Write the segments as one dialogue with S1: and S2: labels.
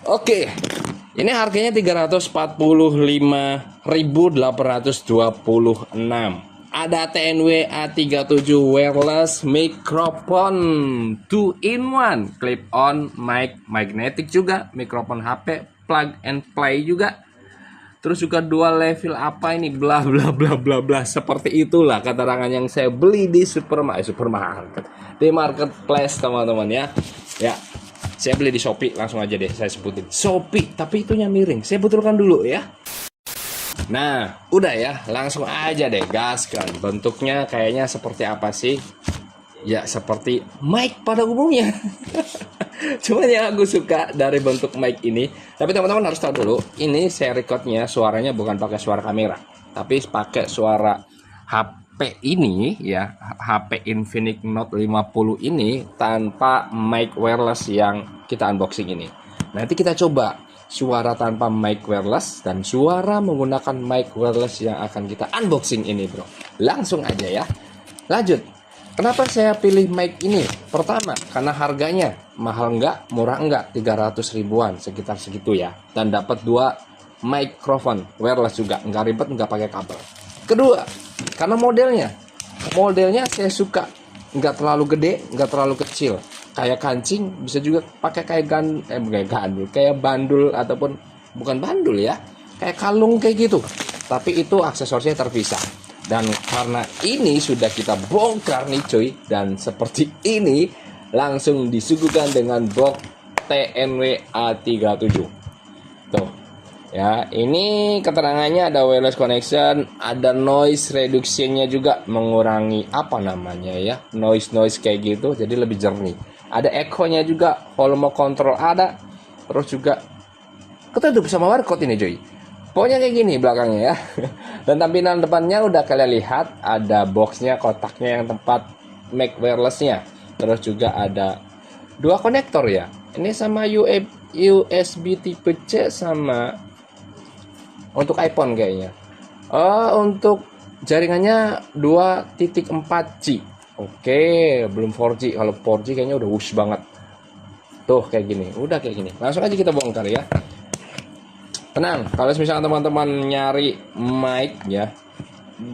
S1: Oke, ini harganya 345.826. Ada TNW A37 wireless microphone 2 in 1, clip on mic magnetic juga, mikrofon HP, plug and play juga. Terus juga dual level apa ini, bla bla bla bla bla, seperti itulah keterangan yang saya beli di supermarket, di marketplace teman-teman ya. Ya, saya beli di Shopee, langsung aja deh saya sebutin Shopee, tapi itunya miring. Saya betulkan dulu ya. Nah, udah ya, langsung aja deh gaskan. Bentuknya kayaknya seperti apa sih? Ya, seperti mic pada umumnya. Cuma yang aku suka dari bentuk mic ini, tapi teman-teman harus tahu dulu, ini saya recordnya suaranya bukan pakai suara kamera, tapi pakai suara HP ini ya, HP Infinix Note 50 ini tanpa mic wireless yang kita unboxing ini. Nanti kita coba suara tanpa mic wireless dan suara menggunakan mic wireless yang akan kita unboxing ini, bro. Langsung aja ya. Lanjut. Kenapa saya pilih mic ini? Pertama, karena harganya mahal enggak, murah enggak, 300 ribuan sekitar segitu ya. Dan dapat 2 mikrofon wireless juga, enggak ribet, enggak pakai kabel. Kedua, karena modelnya saya suka, enggak terlalu gede, enggak terlalu kecil. Kayak kancing, bisa juga pakai kayak kayak bandul ataupun bukan bandul ya, kayak kalung kayak gitu. Tapi itu aksesorisnya terpisah. Dan karena ini sudah kita bongkar nih cuy, dan seperti ini langsung disuguhkan dengan box TNW A37. Tuh. Ya, ini keterangannya ada wireless connection, ada noise reduction-nya juga, mengurangi apa namanya ya, noise kayak gitu, jadi lebih jernih. Ada echo-nya juga, volume control ada, terus juga ketutup sama barcode ini cuy. Pokoknya kayak gini belakangnya ya. Dan tampilan depannya udah kalian lihat, ada boxnya, kotaknya yang tempat mic wirelessnya. Terus juga ada 2 konektor ya. Ini sama USB tipe C sama untuk iPhone kayaknya. Untuk jaringannya 2.4G. Oke, belum 4G. Kalau 4G kayaknya udah wush banget. Tuh kayak gini, udah kayak gini. Langsung aja kita bongkar ya. Tenang, kalau misalnya teman-teman nyari mic ya,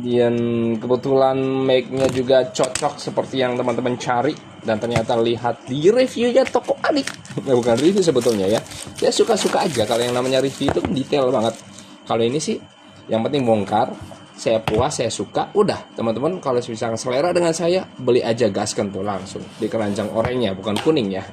S1: dan kebetulan mic-nya juga cocok seperti yang teman-teman cari, dan ternyata lihat di reviewnya toko adik, nah, bukan review sebetulnya ya, saya suka-suka aja kalau yang namanya review itu detail banget. Kalau ini sih, yang penting bongkar, saya puas, saya suka, udah teman-teman. Kalau misalnya selera dengan saya, beli aja, gaskan tuh langsung di keranjang oranye, bukan kuning ya.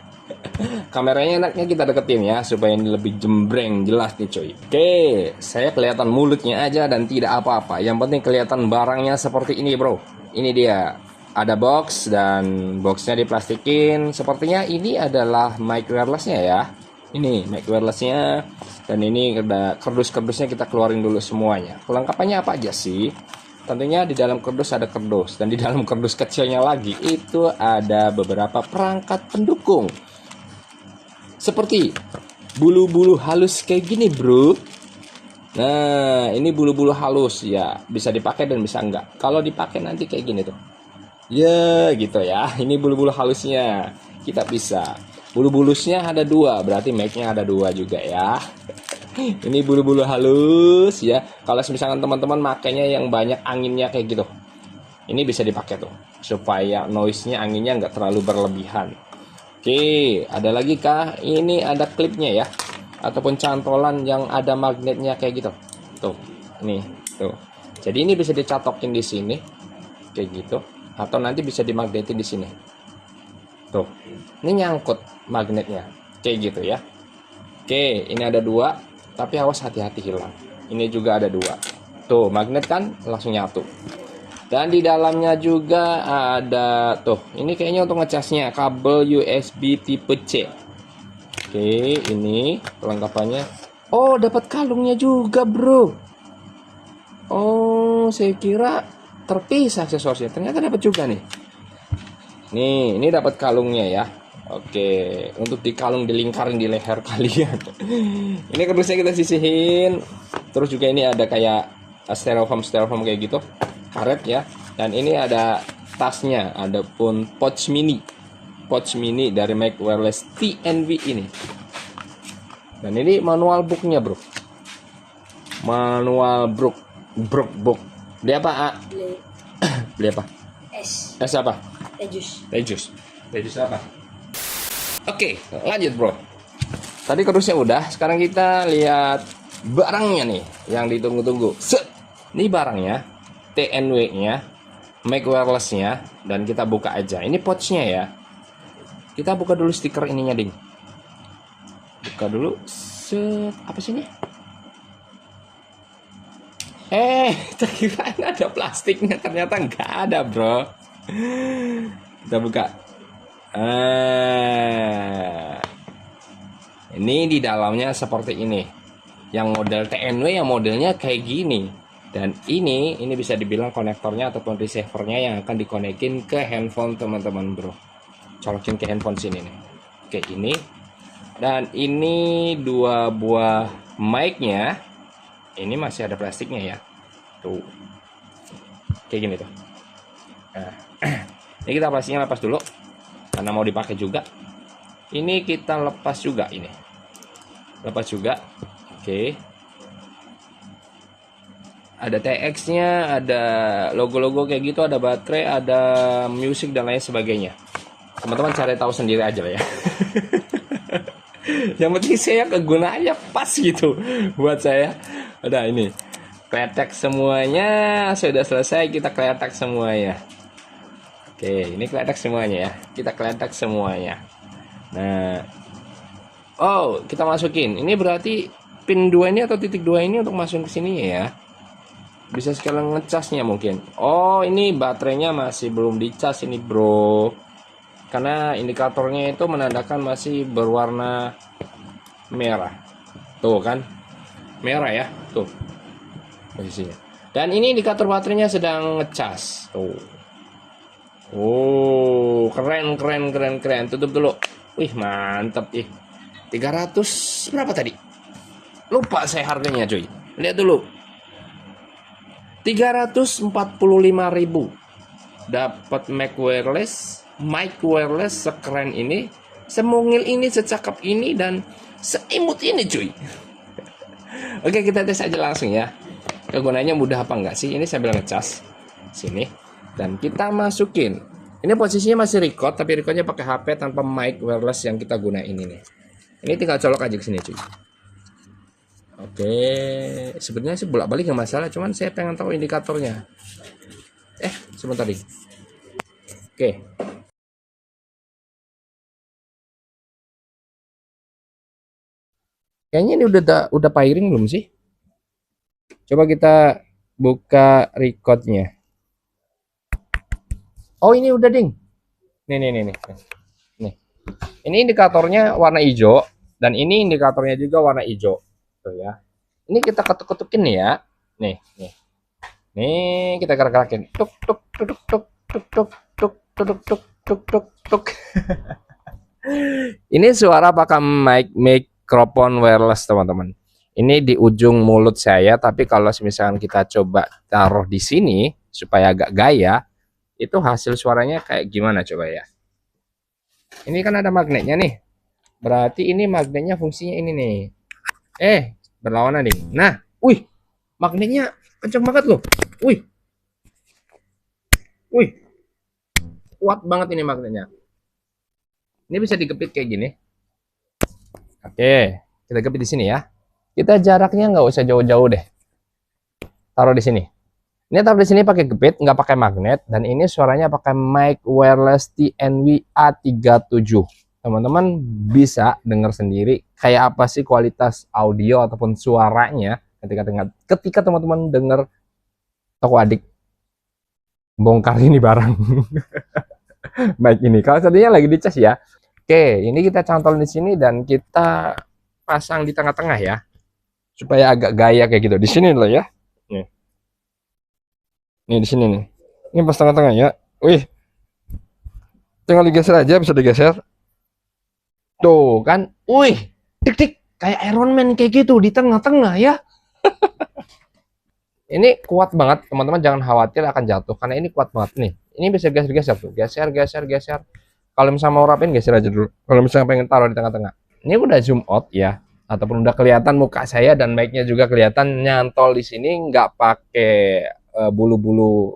S1: Kameranya enaknya kita deketin ya, supaya ini lebih jembreng, jelas nih coy. Oke, saya kelihatan mulutnya aja dan tidak apa-apa. Yang penting kelihatan barangnya seperti ini bro. Ini dia, ada box dan boxnya diplastikin. Sepertinya ini adalah mic wirelessnya ya. Ini mic wirelessnya, dan ini ada kardus-kardusnya, kita keluarin dulu semuanya. Kelengkapannya apa aja sih? Tentunya di dalam kardus ada kardus, dan di dalam kardus kecilnya lagi itu ada beberapa perangkat pendukung. Seperti bulu-bulu halus kayak gini bro. Nah, ini bulu-bulu halus ya, bisa dipakai dan bisa enggak. Kalau dipakai nanti kayak gini tuh. Ya gitu ya, ini bulu-bulu halusnya. Kita bisa. Bulu-bulusnya ada 2, berarti mic-nya ada 2 juga ya. Ini bulu-bulu halus ya. Kalau misalkan teman-teman makainya yang banyak anginnya kayak gitu, ini bisa dipakai tuh, supaya noise-nya, anginnya nggak terlalu berlebihan. Oke, ada lagi kah? Ini ada klipnya ya, ataupun cantolan yang ada magnetnya kayak gitu. Tuh, nih, tuh. Jadi ini bisa dicatokin di sini, kayak gitu, atau nanti bisa dimagnetin di sini. Tuh, ini nyangkut magnetnya, kayak gitu ya. Oke, ini ada 2, tapi awas hati-hati hilang. Ini juga ada 2. Tuh, magnet kan langsung nyatu. Dan di dalamnya juga ada tuh, ini kayaknya untuk ngecasnya, kabel USB tipe C. Oke, ini kelengkapannya. Oh, dapat kalungnya juga, bro. Oh, saya kira terpisah aksesorisnya. Ternyata dapat juga nih. Nih, ini dapat kalungnya ya. Oke, untuk dikalung, dilingkarin di leher kalian. Ini kardusnya kita sisihin. Terus juga ini ada kayak styrofoam kayak gitu, karet ya. Dan ini ada tasnya, ada pun pouch mini dari mic wireless TNW ini. Dan ini manual booknya bro. Manual book. Beli apa A? Beli apa?
S2: S
S1: apa? Tejus apa? Oke, lanjut bro. Tadi kerusnya udah, sekarang kita lihat barangnya nih yang ditunggu-tunggu. Set. Ini barangnya, TNW-nya, mic wireless-nya, dan kita buka aja. Ini pouch-nya ya. Kita buka dulu stiker ininya, ding. Buka dulu. Set. Apa sih ini? Terkira ada plastiknya, ternyata nggak ada, bro. Kita buka. Ini di dalamnya seperti ini. Yang model TNW yang modelnya kayak gini. Dan ini bisa dibilang konektornya ataupun receivernya yang akan dikonekin ke handphone teman-teman bro. Colokin ke handphone sini nih. Oke ini. Dan ini 2 buah mic-nya. Ini masih ada plastiknya ya. Tuh. Kayak gini tuh. Nah, ini kita plastiknya lepas dulu. Karena mau dipakai juga. Ini kita lepas juga ini. Lepas juga. Oke. Ada TX-nya, ada logo-logo kayak gitu, ada baterai, ada musik dan lain sebagainya. Teman-teman cari tahu sendiri aja lah ya. Yang penting saya kegunaannya pas gitu buat saya. Udah ini. Kletek semuanya sudah selesai, kita kletek semuanya. Oke, ini kletek semuanya ya. Kita kletek semuanya. Nah, oh, kita masukin. Ini berarti pin 2 ini atau titik 2 ini untuk masuk ke sini ya. Bisa sekalian ngecasnya mungkin. Oh, ini baterainya masih belum dicas ini, bro. Karena indikatornya itu menandakan masih berwarna merah. Tuh kan? Merah ya, tuh. Posisinya. Dan ini indikator baterainya sedang ngecas. Tuh. Oh, keren. Tutup dulu. Wih, mantep ih. 300 berapa tadi? Lupa saya harganya, cuy. Lihat dulu. 345.000 dapat mic wireless sekeren ini, semungil ini, secakep ini, dan seimut ini, cuy. Oke, kita tes aja langsung ya. Kegunaannya mudah apa enggak sih? Ini sambil ngecas sini dan kita masukin. Ini posisinya masih record, tapi recordnya pakai HP tanpa mic wireless yang kita gunain ini nih. Ini tinggal colok aja ke sini, cuy. Oke, sebenarnya sih bolak-balik nggak masalah, cuman saya pengen tahu indikatornya. Sebentar nih. Oke. Kayaknya ini udah pairing belum sih? Coba kita buka recordnya. Oh, ini udah ding. Nih. Nih. Ini indikatornya warna hijau dan ini indikatornya juga warna hijau. Tuh ya. Ini kita ketuk-ketukin nih ya. Nih. Nih kita gerak-gerakin. Tuk. Ini suara pakai mikrofon wireless teman-teman. Ini di ujung mulut saya, tapi kalau misalkan kita coba taruh di sini supaya agak gaya, itu hasil suaranya kayak gimana coba ya. Ini kan ada magnetnya nih. Berarti ini magnetnya fungsinya ini nih. Berlawanan nih. Nah, magnetnya kenceng banget loh. Kuat banget ini magnetnya. Ini bisa digepit kayak gini. Oke, kita gepit di sini ya. Kita jaraknya nggak usah jauh-jauh deh. Taruh di sini. Ini taruh di sini pakai gepit, nggak pakai magnet. Dan ini suaranya pakai mic wireless TNW A37. Teman-teman bisa dengar sendiri kayak apa sih kualitas audio ataupun suaranya ketika teman-teman dengar toko adik bongkar ini barang. Mic ini. Kalau tadinya lagi dicas ya. Oke, ini kita cantol di sini dan kita pasang di tengah-tengah ya. Supaya agak gaya kayak gitu. Di sini loh ya. Nih di sini nih. Ini pas tengah-tengah ya. Tinggal digeser aja, bisa digeser. Tuh kan. Tik kayak Iron Man kayak gitu di tengah-tengah ya. Ini kuat banget, teman-teman jangan khawatir akan jatuh karena ini kuat banget nih. Ini bisa geser-geser tuh. Geser. Kalau misalnya mau rapin geser aja dulu. Kalau misalnya pengen taruh di tengah-tengah. Ini udah zoom out ya. ataupun udah kelihatan muka saya dan mic-nya juga kelihatan nyantol di sini, nggak pakai bulu-bulu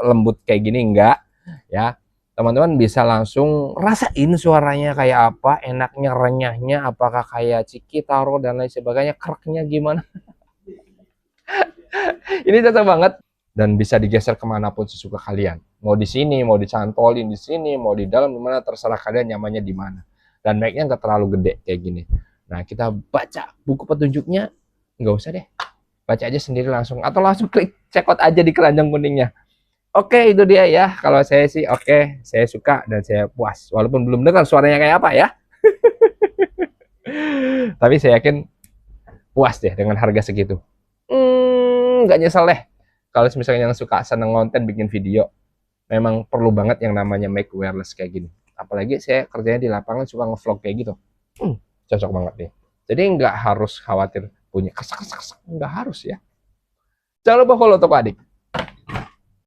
S1: lembut kayak gini, enggak ya. Teman-teman bisa langsung rasain suaranya kayak apa, enaknya, renyahnya, apakah kayak Cikitaro dan lain sebagainya, kereknya gimana. Ini cocok banget dan bisa digeser kemanapun sesuka kalian. Mau di sini, mau dicantolin di sini, mau di dalam, dimana terserah kalian nyamannya di mana. Dan mic-nya nggak terlalu gede kayak gini. Nah, kita baca buku petunjuknya, nggak usah deh. Baca aja sendiri langsung, atau langsung klik check out aja di keranjang kuningnya. Oke, itu dia ya. Kalau saya sih oke, saya suka dan saya puas. Walaupun belum dengar suaranya kayak apa ya. Tapi saya yakin puas deh dengan harga segitu. Nggak nyesel deh. Kalau misalnya yang suka seneng konten bikin video, memang perlu banget yang namanya mic wireless kayak gini. Apalagi saya kerjanya di lapangan suka ngevlog kayak gitu. Cocok banget nih. Jadi nggak harus khawatir punya kesak-kesak, nggak harus ya. Jangan lupa follow Toko Adik.